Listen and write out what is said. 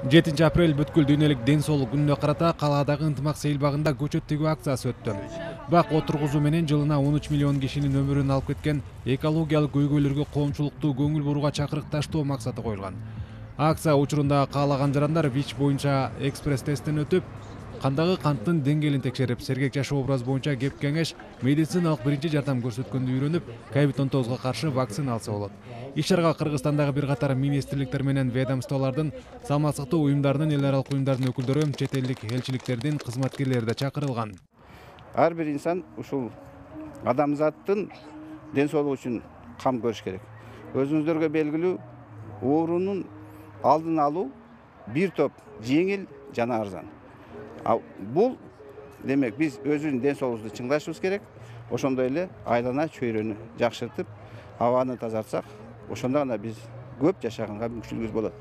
7 апрель бүткүл дүйнөлүк ден соолук күнүнө карата калаадагы ынтымак сейилбагында көчөт тигүү акциясы өттү. Бак отургузуу менен жылына 13 миллион кишинин өмүрүн алып кеткен экологиялык көйгөйлөргө коомчулукту көңүл бурууга чакырык таштоо максаты коюлган. Акция учурунда каалаган жарандар ВИЧ боюнча экспресс тесттен өтүп, кандагы канттын деңгээлин текшерип, сергек жашоо образы боюнча кеп кеңеш, медициналык биринчи жардам көрсөткөндү үйрөнүп, COVID-19 каршы вакцина алса болот. Иш-чарага Кыргызстандагы бир катар министрликтер менен ведомстволордун, саламат сактоо уюмдарынын, эл аралык уюмдардын өкүлдөрү, чет элдик элчиликтердин кызматкерлери да чакырылган. Ар бир инсан ушул адамзаттын ден соолугу үчүн кам көрүш керек. Өзүңүздөргө белгилүү, оорунун алдын алуу бир топ жеңил жана арзан. Бул демек биз өзүбүздүн ден соолугубузду чыңдашыбыз керек. Ошондой эле айлана чөйрөнү жакшыртып, абаны тазартсак, ошондо гана биз көп жашаганга мүмкүнчүлүгүбүз болот.